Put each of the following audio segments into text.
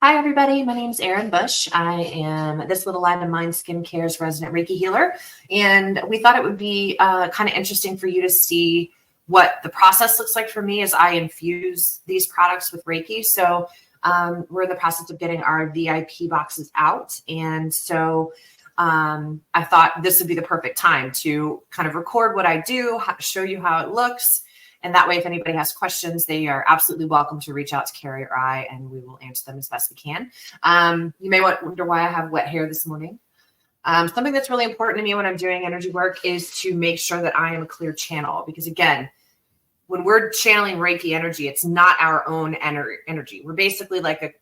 Hi, everybody. My name is Erin Bush. I am This Little Light of Mine Skincare's resident Reiki healer. And we thought it would be kind of interesting for you to see what the process looks like for me as I infuse these products with Reiki. So we're in the process of getting our VIP boxes out. And so I thought this would be the perfect time to kind of record what I do, show you how it looks. And that way, if anybody has questions, they are absolutely welcome to reach out to Carrie or I, and we will answer them as best we can. You may wonder why I have wet hair this morning. Something that's really important to me when I'm doing energy work is to make sure that I am a clear channel. Because again, when we're channeling Reiki energy, it's not our own energy. We're basically like a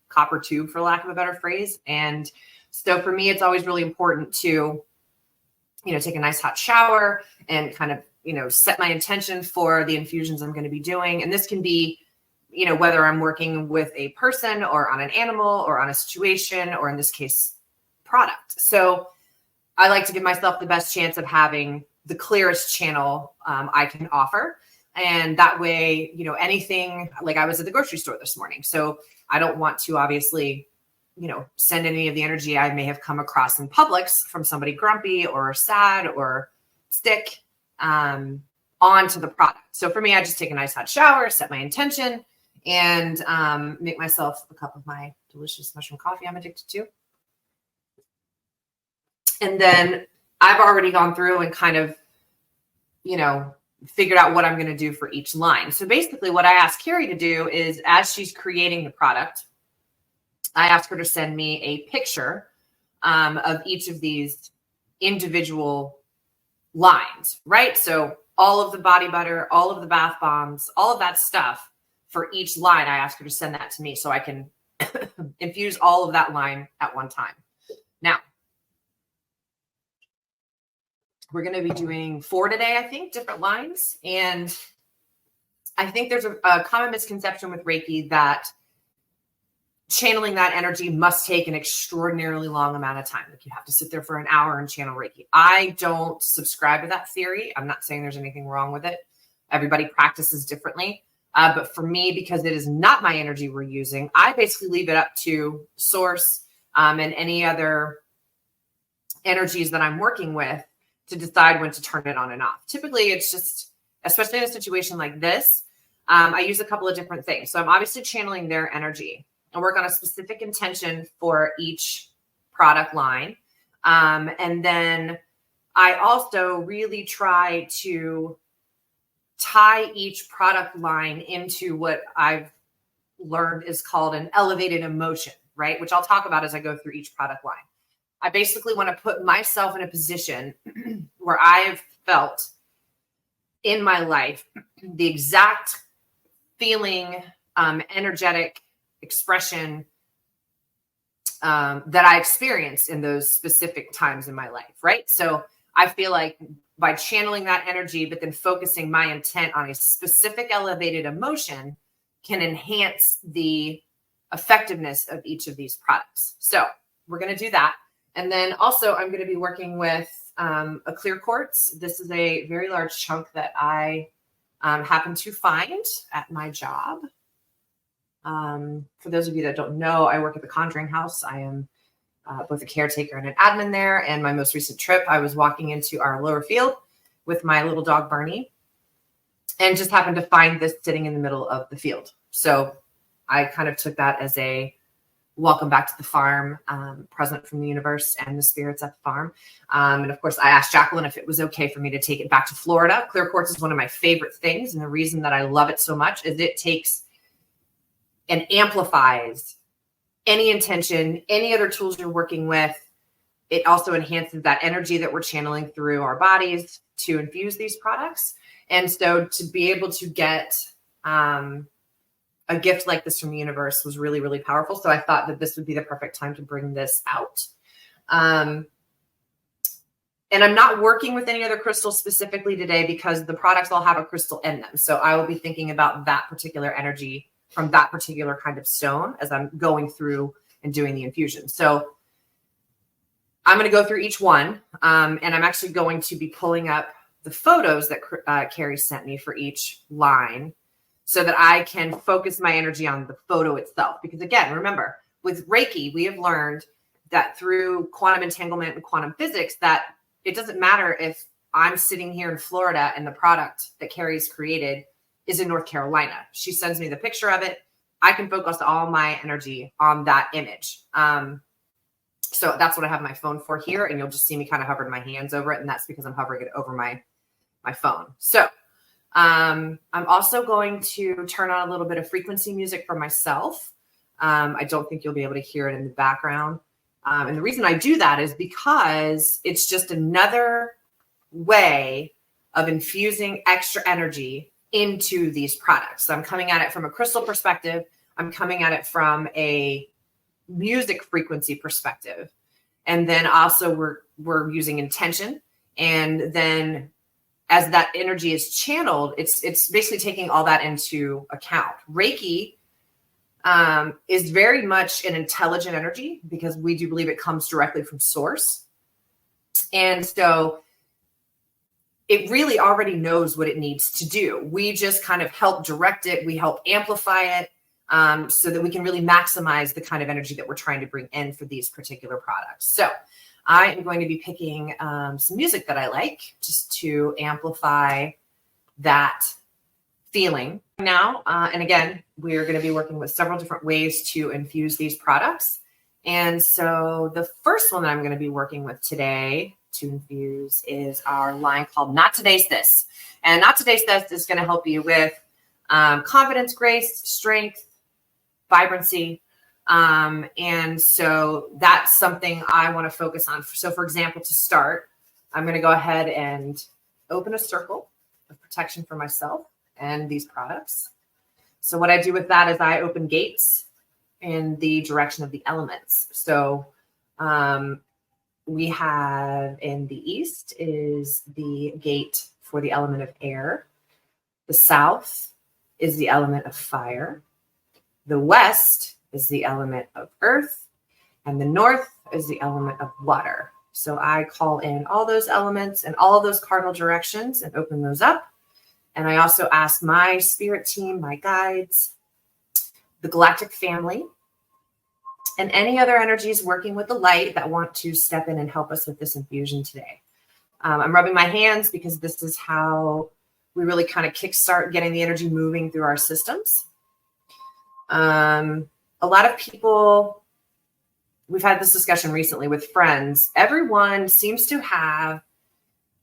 copper tube, for lack of a better phrase. And so for me, it's always really important to, take a nice hot shower and kind of set my intention for the infusions I'm going to be doing. And this can be, whether I'm working with a person or on an animal or on a situation, or in this case, product. So I like to give myself the best chance of having the clearest channel I can offer. And that way, anything, like I was at the grocery store this morning. So I don't want to obviously, send any of the energy I may have come across in Publix from somebody grumpy or sad or sick onto the product. So for me, I just take a nice hot shower, set my intention, and make myself a cup of my delicious mushroom coffee I'm addicted to. And then I've already gone through and kind of, figured out what I'm going to do for each line. So basically what I asked Carrie to do is, as she's creating the product, I asked her to send me a picture of each of these individual lines, right? So all of the body butter, all of the bath bombs, all of that stuff for each line, I asked her to send that to me so I can infuse all of that line at one time. Now, we're going to be doing 4 today, I think, different lines. And I think there's a common misconception with Reiki that channeling that energy must take an extraordinarily long amount of time. Like you have to sit there for an hour and channel Reiki. I don't subscribe to that theory. I'm not saying there's anything wrong with it. Everybody practices differently. But for me, because it is not my energy we're using, I basically leave it up to source and any other energies that I'm working with to decide when to turn it on and off. Typically, it's just, especially in a situation like this, I use a couple of different things. So I'm obviously channeling their energy. I work on a specific intention for each product line. And then I also really try to tie each product line into what I've learned is called an elevated emotion, right? Which I'll talk about as I go through each product line. I basically want to put myself in a position where I've felt in my life the exact feeling, energetic expression that I experienced in those specific times in my life, right? So I feel like by channeling that energy, but then focusing my intent on a specific elevated emotion can enhance the effectiveness of each of these products. So we're going to do that. And then also I'm going to be working with a clear quartz. This is a very large chunk that I happen to find at my job. For those of you that don't know, I work at the Conjuring House. I am both a caretaker and an admin there. And my most recent trip, I was walking into our lower field with my little dog, Barney, and just happened to find this sitting in the middle of the field. So I kind of took that as a welcome back to the farm, present from the universe and the spirits at the farm. And of course, I asked Jacqueline if it was okay for me to take it back to Florida. Clear quartz is one of my favorite things. And the reason that I love it so much is it takes and amplifies any intention, any other tools you're working with. It also enhances that energy that we're channeling through our bodies to infuse these products. And so to be able to get a gift like this from the universe was really, really powerful. So I thought that this would be the perfect time to bring this out. And I'm not working with any other crystals specifically today because the products all have a crystal in them. So I will be thinking about that particular energy from that particular kind of stone as I'm going through and doing the infusion. So I'm going to go through each one. And I'm actually going to be pulling up the photos that Carrie sent me for each line so that I can focus my energy on the photo itself. Because again, remember, with Reiki, we have learned that through quantum entanglement and quantum physics, that it doesn't matter if I'm sitting here in Florida and the product that Carrie's created is in North Carolina. She sends me the picture of it. I can focus all my energy on that image. So that's what I have my phone for here. And you'll just see me kind of hovering my hands over it. And that's because I'm hovering it over my phone. So I'm also going to turn on a little bit of frequency music for myself. I don't think you'll be able to hear it in the background. And the reason I do that is because it's just another way of infusing extra energy into these products. So I'm coming at it from a crystal perspective. I'm coming at it from a music frequency perspective. And then also we're using intention. And then as that energy is channeled, it's basically taking all that into account. Reiki is very much an intelligent energy because we do believe it comes directly from source. And so it really already knows what it needs to do. We just kind of help direct it. We help amplify it so that we can really maximize the kind of energy that we're trying to bring in for these particular products. So I am going to be picking some music that I like just to amplify that feeling now. And again, we're going to be working with several different ways to infuse these products. And so the first one that I'm going to be working with today to infuse is our line called Not Today's This. And Not Today's This is going to help you with confidence, grace, strength, vibrancy. And so that's something I want to focus on. So for example, to start, I'm going to go ahead and open a circle of protection for myself and these products. So what I do with that is I open gates in the direction of the elements. So we have in the east is the gate for the element of air. The south is the element of fire. The west is the element of earth. And the north is the element of water. So I call in all those elements and all of those cardinal directions and open those up. And I also ask my spirit team, my guides, the galactic family, and any other energies working with the light that want to step in and help us with this infusion today. I'm rubbing my hands because this is how we really kind of kickstart getting the energy moving through our systems. A lot of people, we've had this discussion recently with friends. Everyone seems to have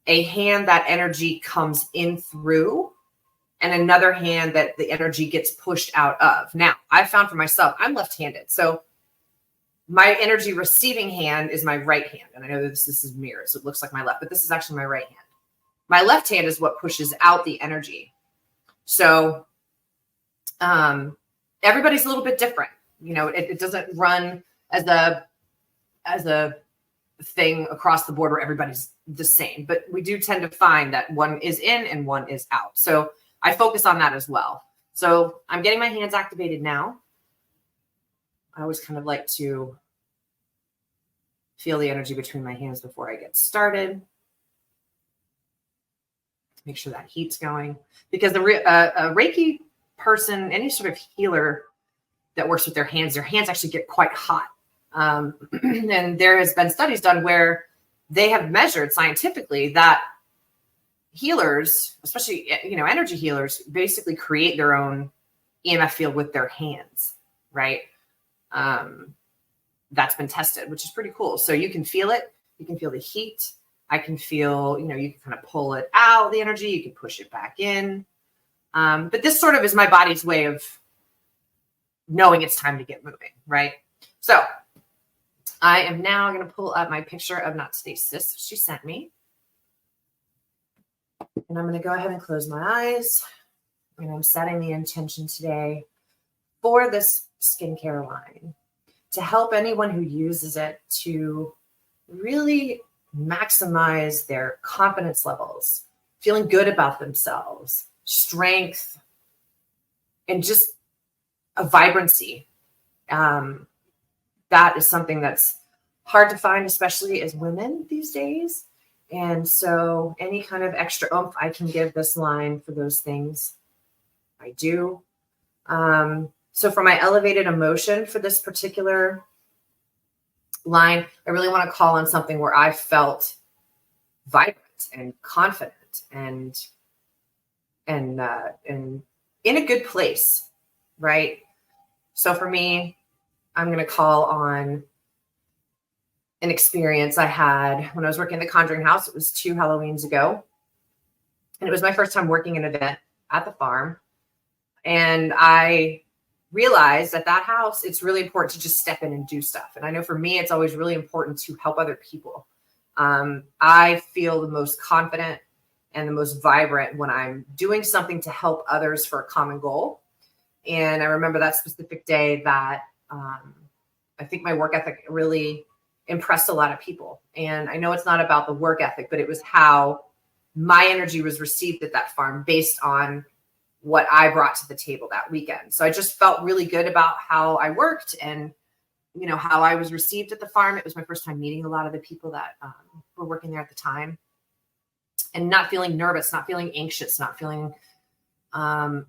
a hand that energy comes in through and another hand that the energy gets pushed out of. Now, I found for myself, I'm left-handed. So my energy receiving hand is my right hand. And I know that this is mirrored, so it looks like my left, but this is actually my right hand. My left hand is what pushes out the energy. So everybody's a little bit different. You know, it doesn't run as a thing across the board where everybody's the same, but we do tend to find that one is in and one is out. So I focus on that as well. So I'm getting my hands activated now. I always kind of like to feel the energy between my hands before I get started. Make sure that heat's going, because a Reiki person, any sort of healer that works with their hands actually get quite hot. And there has been studies done where they have measured scientifically that healers, especially, energy healers, basically create their own EMF field with their hands, right? That's been tested, which is pretty cool. So you can feel it. You can feel the heat. I can feel, you can kind of pull it out, the energy. You can push it back in. But this sort of is my body's way of knowing it's time to get moving, right? So I am now going to pull up my picture of Not Today's Sis she sent me. And I'm going to go ahead and close my eyes. And I'm setting the intention today for this skincare line to help anyone who uses it to really maximize their confidence levels, feeling good about themselves, strength, and just a vibrancy. That is something that's hard to find, especially as women these days. And so any kind of extra oomph I can give this line for those things, I do. So for my elevated emotion for this particular line, I really want to call on something where I felt vibrant and confident and in a good place, right? So for me, I'm going to call on an experience I had when I was working at the Conjuring House. It was 2 Halloweens ago, and it was my first time working an event at the farm. And I realized at that house, it's really important to just step in and do stuff. And I know for me, it's always really important to help other people. I feel the most confident and the most vibrant when I'm doing something to help others for a common goal. And I remember that specific day that I think my work ethic really impressed a lot of people. And I know it's not about the work ethic, but it was how my energy was received at that farm based on what I brought to the table that weekend. So I just felt really good about how I worked and, you know, how I was received at the farm. It was my first time meeting a lot of the people that were working there at the time, and not feeling nervous, not feeling anxious, not feeling out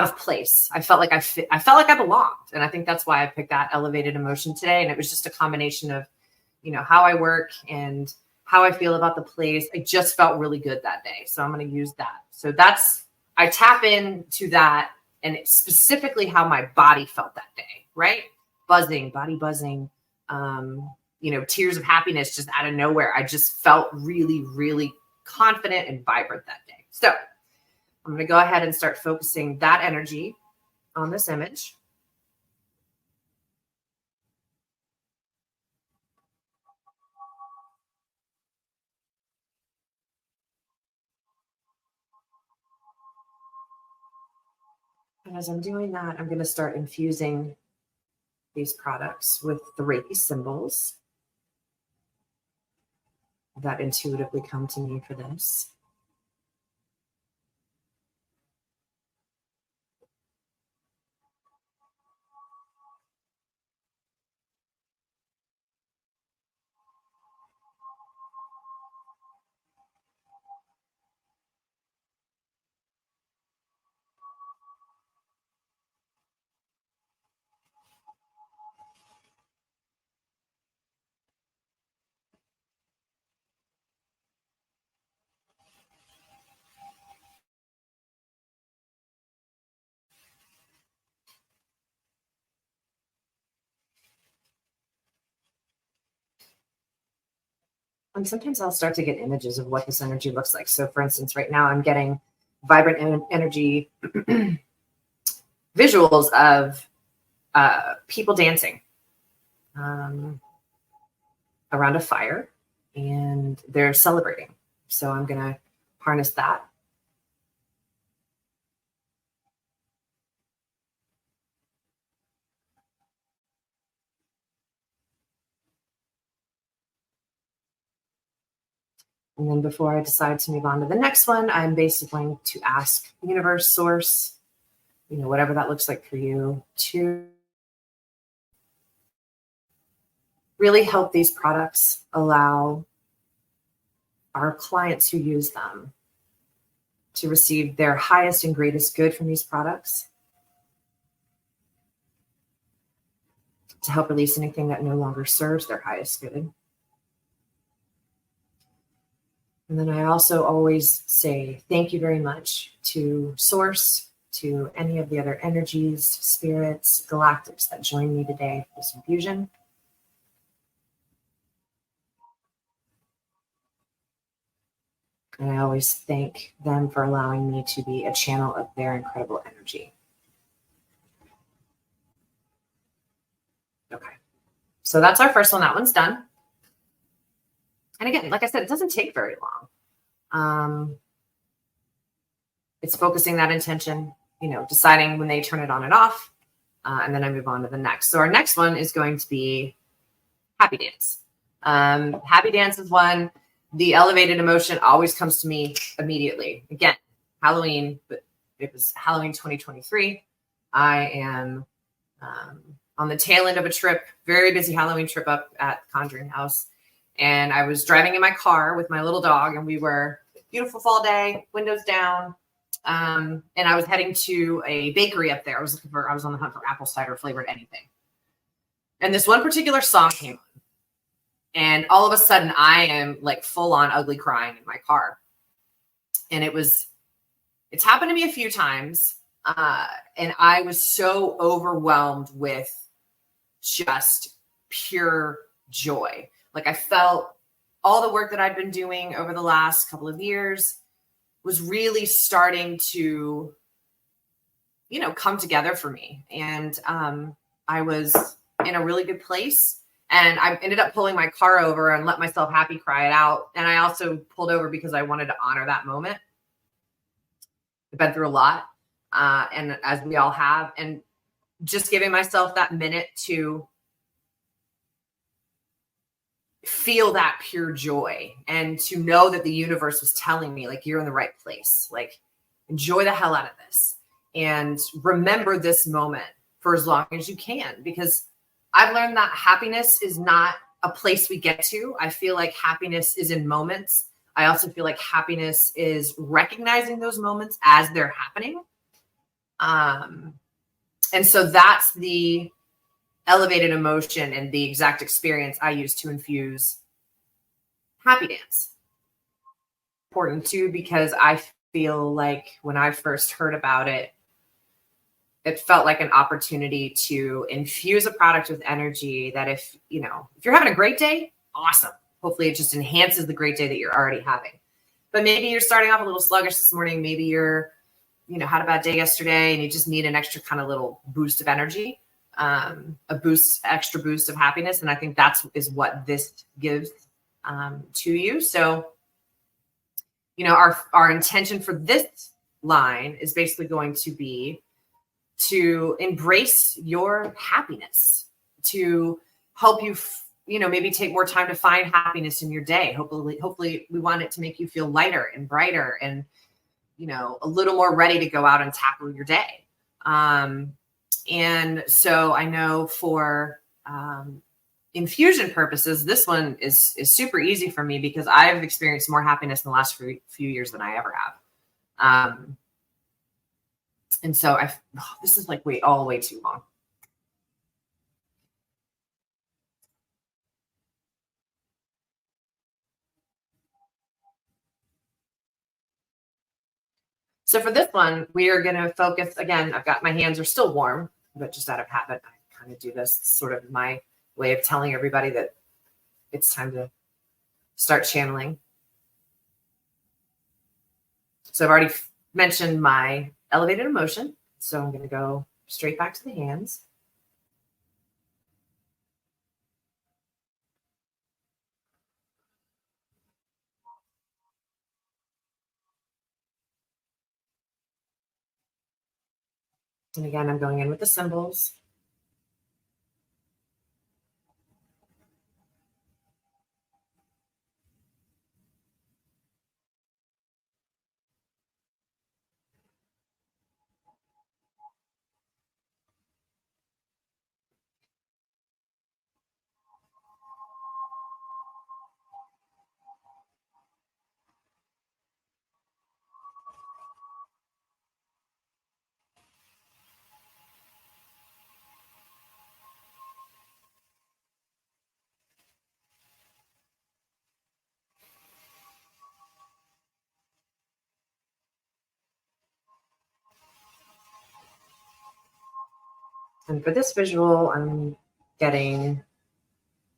of place. I felt like I felt like I belonged. And I think that's why I picked that elevated emotion today. And it was just a combination of, you know, how I work and how I feel about the place. I just felt really good that day. So I'm going to use that. So I tap into that, and it's specifically how my body felt that day, right? Buzzing, body buzzing, you know, tears of happiness just out of nowhere. I just felt really, really confident and vibrant that day. So I'm going to go ahead and start focusing that energy on this image. And as I'm doing that, I'm going to start infusing these products with the Reiki symbols that intuitively come to me for this. And sometimes I'll start to get images of what this energy looks like. So for instance, right now I'm getting vibrant energy visuals of people dancing around a fire, and they're celebrating. So I'm going to harness that. And then before I decide to move on to the next one, I'm basically going to ask universe, source, you know, whatever that looks like for you, to really help these products allow our clients who use them to receive their highest and greatest good from these products, to help release anything that no longer serves their highest good. And then I also always say thank you very much to Source, to any of the other energies, spirits, galactics that join me today for this infusion. And I always thank them for allowing me to be a channel of their incredible energy. Okay. So that's our first one. That one's done. And again, like I said, it doesn't take very long. It's focusing that intention, you know, deciding when they turn it on and off, and then I move on to the next. So our next one is going to be Happy Dance. Happy Dance is one. The elevated emotion always comes to me immediately. Again, Halloween, but it was Halloween 2023. I am on the tail end of a trip, very busy Halloween trip up at Conjuring House. And I was driving in my car with my little dog, and we were beautiful fall day, windows down, And I was heading to a bakery up there. I was on the hunt for apple cider flavored anything. And this one particular song came on. And all of a sudden I am like full on ugly crying in my car. And it's happened to me a few times. And I was so overwhelmed with just pure joy. Like I felt all the work that I'd been doing over the last couple of years was really starting to, come together for me. And I was in a really good place. And I ended up pulling my car over and let myself happy cry it out. And I also pulled over because I wanted to honor that moment. I've been through a lot, and as we all have, and just giving myself that minute to feel that pure joy and to know that the universe was telling me, like, you're in the right place. Like, enjoy the hell out of this and remember this moment for as long as you can, because I've learned that happiness is not a place we get to. I feel like happiness is in moments. I also feel like happiness is recognizing those moments as they're happening. And so that's the elevated emotion and the exact experience I use to infuse happy dance. Important too, because I feel like when I first heard about it, it felt like an opportunity to infuse a product with energy that if you're having a great day, awesome. Hopefully it just enhances the great day that you're already having. But maybe you're starting off a little sluggish this morning. Maybe you're, had a bad day yesterday and you just need an extra kind of little boost of energy, extra boost of happiness. And I think is what this gives to you. So, our intention for this line is basically going to be to embrace your happiness, to help you, maybe take more time to find happiness in your day. Hopefully we want it to make you feel lighter and brighter and, a little more ready to go out and tackle your day. And so I know for infusion purposes, this one is super easy for me because I've experienced more happiness in the last few years than I ever have. And so this is like way too long. So for this one, we are going to focus again. My hands are still warm, but just out of habit, I kind of do this. It's sort of my way of telling everybody that it's time to start channeling. So I've already mentioned my elevated emotion. So I'm going to go straight back to the hands. And again, I'm going in with the symbols. And for this visual, I'm getting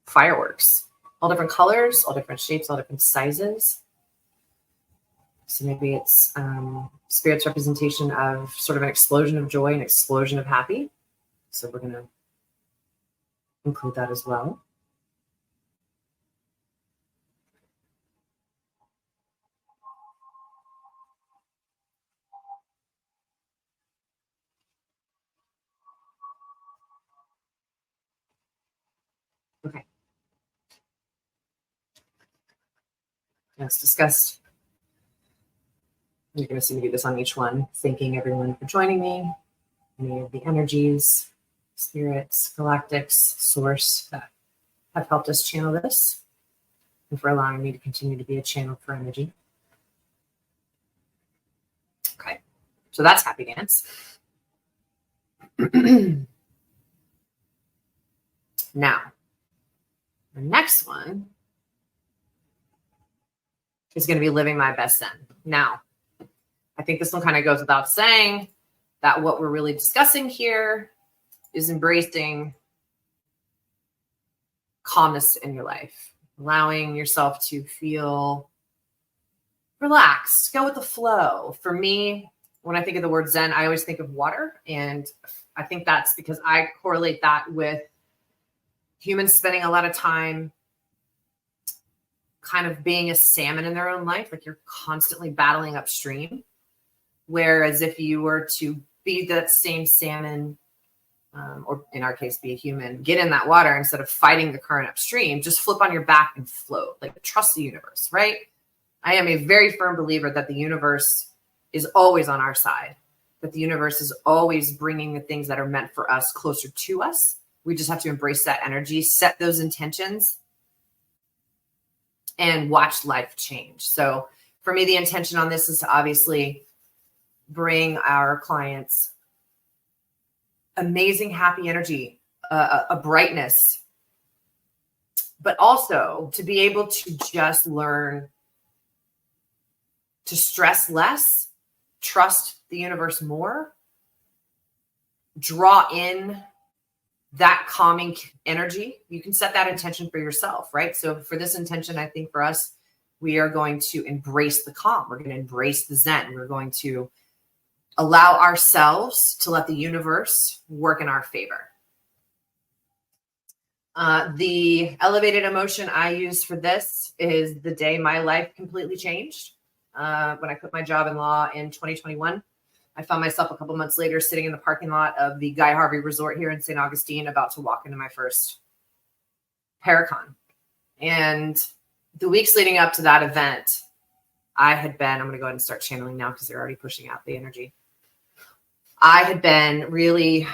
fireworks, all different colors, all different shapes, all different sizes. So maybe it's Spirit's representation of sort of an explosion of joy, an explosion of happy. So we're going to include that as well. Okay. As discussed, you're going to see me do this on each one, thanking everyone for joining me, any of the energies, spirits, galactics, source that have helped us channel this, and for allowing me to continue to be a channel for energy. Okay. So that's happy dance. Now, the next one is going to be living my best Zen. Now, I think this one kind of goes without saying that what we're really discussing here is embracing calmness in your life, allowing yourself to feel relaxed, go with the flow. For me, when I think of the word Zen, I always think of water. And I think that's because I correlate that with humans spending a lot of time kind of being a salmon in their own life, like you're constantly battling upstream. Whereas if you were to be that same salmon, or in our case, be a human, get in that water instead of fighting the current upstream, just flip on your back and float, like trust the universe, right? I am a very firm believer that the universe is always on our side, that the universe is always bringing the things that are meant for us closer to us. We just have to embrace that energy, set those intentions, and watch life change. So for me, the intention on this is to obviously bring our clients amazing, happy energy, a brightness, but also to be able to just learn to stress less, trust the universe more, draw in that calming energy. You can set that intention for yourself, right? So for this intention, I think for us, we are going to embrace the calm. We're going to embrace the Zen. We're going to allow ourselves to let the universe work in our favor. The elevated emotion I use for this is the day my life completely changed. When I quit my job in law in 2021, I found myself a couple months later sitting in the parking lot of the Guy Harvey Resort here in St. Augustine, about to walk into my first Paracon. And the weeks leading up to that event, I'm going to go ahead and start channeling now because they're already pushing out the energy. I had been really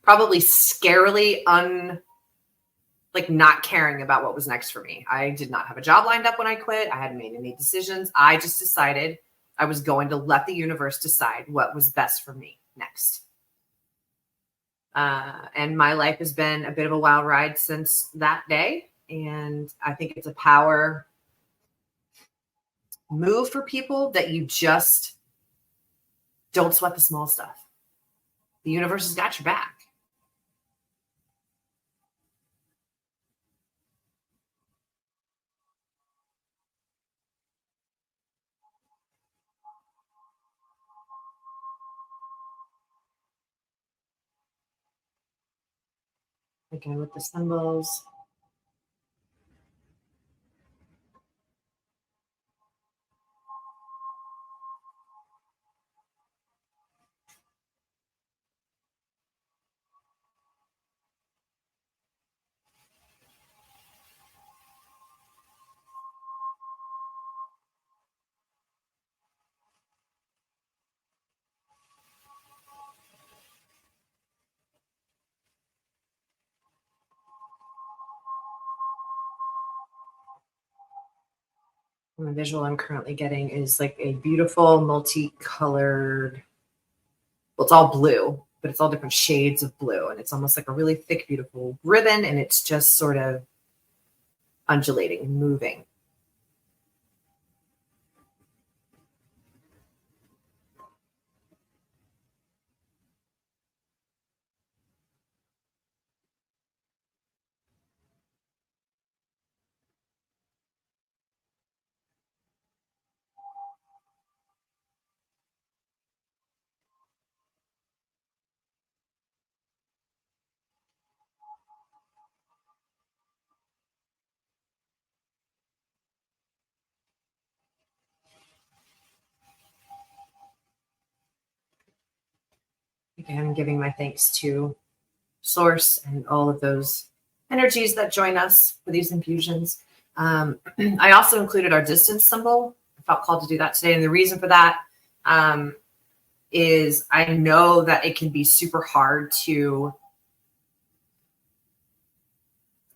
probably scarily not caring about what was next for me. I did not have a job lined up when I quit. I hadn't made any decisions. I just decided I was going to let the universe decide what was best for me next. And my life has been a bit of a wild ride since that day. And I think it's a power move for people that you just don't sweat the small stuff. The universe has got your back. Again, with the symbols. The visual I'm currently getting is like a beautiful multicolored, well, it's all blue, but it's all different shades of blue. And it's almost like a really thick, beautiful ribbon. And it's just sort of undulating, moving. Again, giving my thanks to Source and all of those energies that join us for these infusions. I also included our distance symbol. I felt called to do that today. And the reason for that is I know that it can be super hard to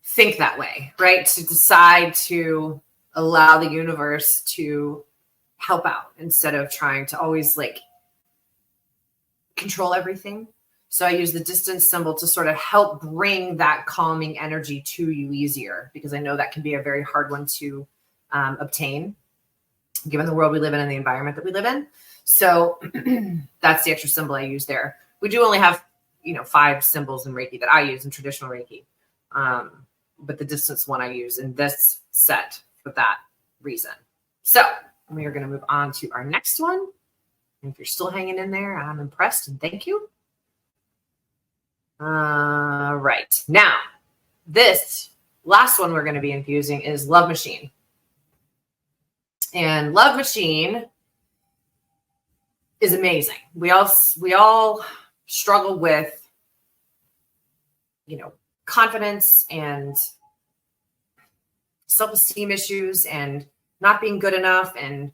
think that way, right? To decide to allow the universe to help out instead of trying to always like control everything. So I use the distance symbol to sort of help bring that calming energy to you easier, because I know that can be a very hard one to obtain given the world we live in and the environment that we live in. So that's the extra symbol I use there. We do only have, 5 symbols in Reiki that I use in traditional Reiki. But the distance one I use in this set for that reason. So we are going to move on to our next one. And if you're still hanging in there, I'm impressed and thank you. Right. Now, this last one we're going to be infusing is Love Machine. And Love Machine is amazing. We all struggle with, confidence and self-esteem issues and not being good enough. And,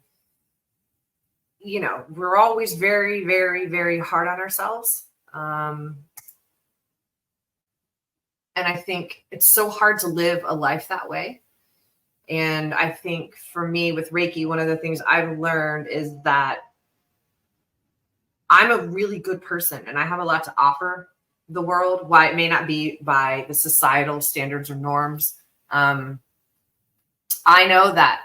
we're always very, very, very hard on ourselves. And I think it's so hard to live a life that way. And I think for me with Reiki, one of the things I've learned is that I'm a really good person and I have a lot to offer the world, why it may not be by the societal standards or norms. I know that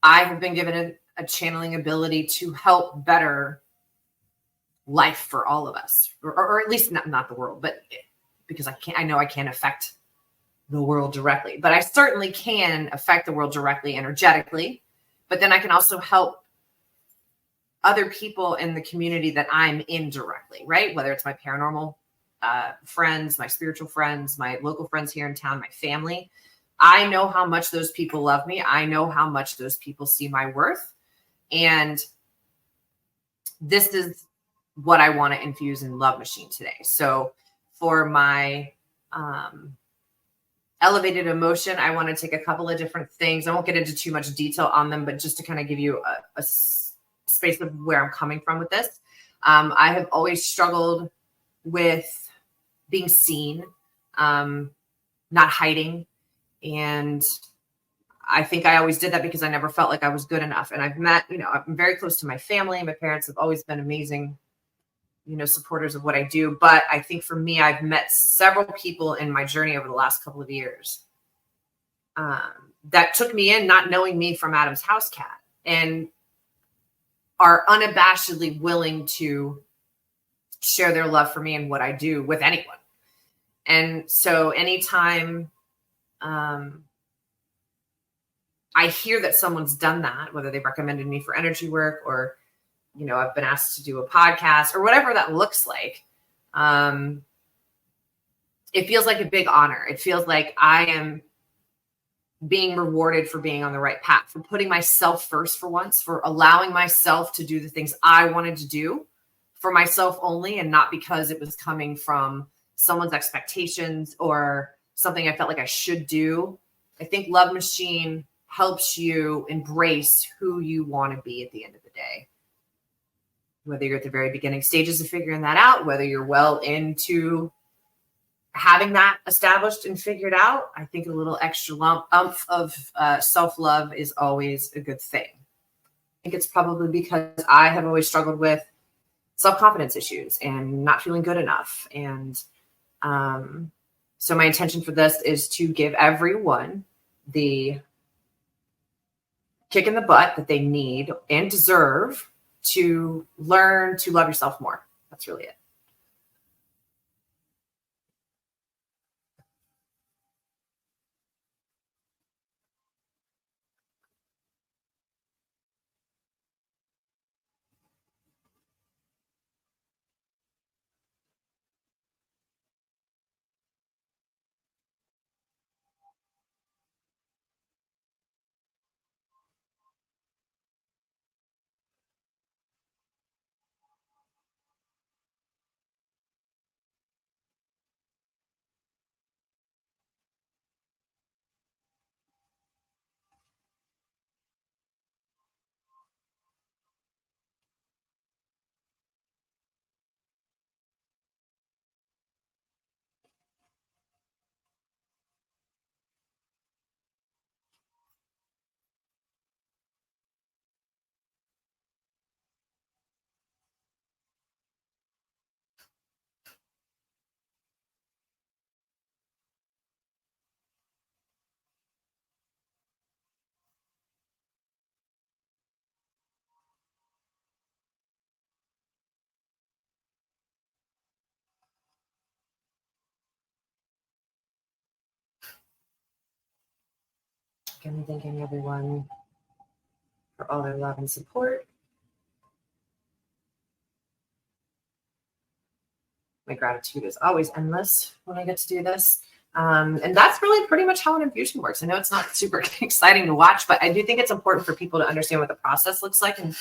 I have been given a channeling ability to help better life for all of us, or at least not the world, but because I know I can't affect the world directly, but I certainly can affect the world directly, energetically. But then I can also help other people in the community that I'm in directly, right? Whether it's my paranormal friends, my spiritual friends, my local friends here in town, my family. I know how much those people love me. I know how much those people see my worth. And this is what I want to infuse in Love Machine today. So for my elevated emotion, I want to take a couple of different things. I won't get into too much detail on them, but just to kind of give you a space of where I'm coming from with this. I have always struggled with being seen, not hiding. And I think I always did that because I never felt like I was good enough. And I've met, I'm very close to my family. My parents have always been amazing, supporters of what I do. But I think for me, I've met several people in my journey over the last couple of years that took me in, not knowing me from Adam's house cat, and are unabashedly willing to share their love for me and what I do with anyone. And so anytime I hear that someone's done that, whether they've recommended me for energy work or, I've been asked to do a podcast or whatever that looks like, it feels like a big honor. It feels like I am being rewarded for being on the right path, for putting myself first for once, for allowing myself to do the things I wanted to do for myself only, and not because it was coming from someone's expectations or something I felt like I should do. I think Love Machine helps you embrace who you want to be at the end of the day. Whether you're at the very beginning stages of figuring that out, whether you're well into having that established and figured out, I think a little extra umph of self-love is always a good thing. I think it's probably because I have always struggled with self-confidence issues and not feeling good enough. And so my intention for this is to give everyone the kick in the butt that they need and deserve to learn to love yourself more. That's really it. Again, thanking everyone for all their love and support. My gratitude is always endless when I get to do this. And that's really pretty much how an infusion works. I know it's not super exciting to watch, but I do think it's important for people to understand what the process looks like. And,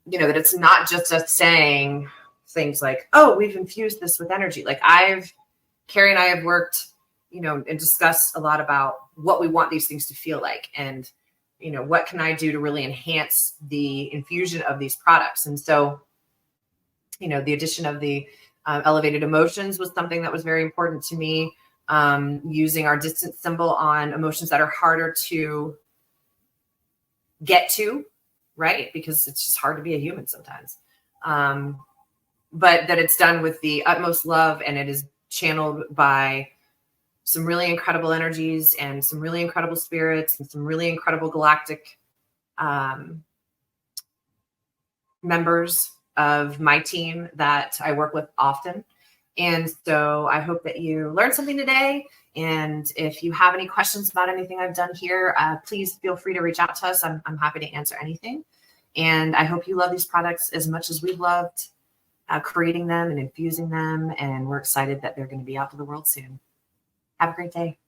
that it's not just us saying things like, oh, we've infused this with energy. Like Carrie and I have worked, and discussed a lot about what we want these things to feel like. And, what can I do to really enhance the infusion of these products? And so, the addition of the elevated emotions was something that was very important to me. Using our distance symbol on emotions that are harder to get to, right? Because it's just hard to be a human sometimes. But that it's done with the utmost love, and it is channeled by some really incredible energies and some really incredible spirits and some really incredible galactic members of my team that I work with often. And so I hope that you learned something today. And if you have any questions about anything I've done here, please feel free to reach out to us. I'm happy to answer anything. And I hope you love these products as much as we've loved creating them and infusing them. And we're excited that they're going to be out to the world soon. Have a great day.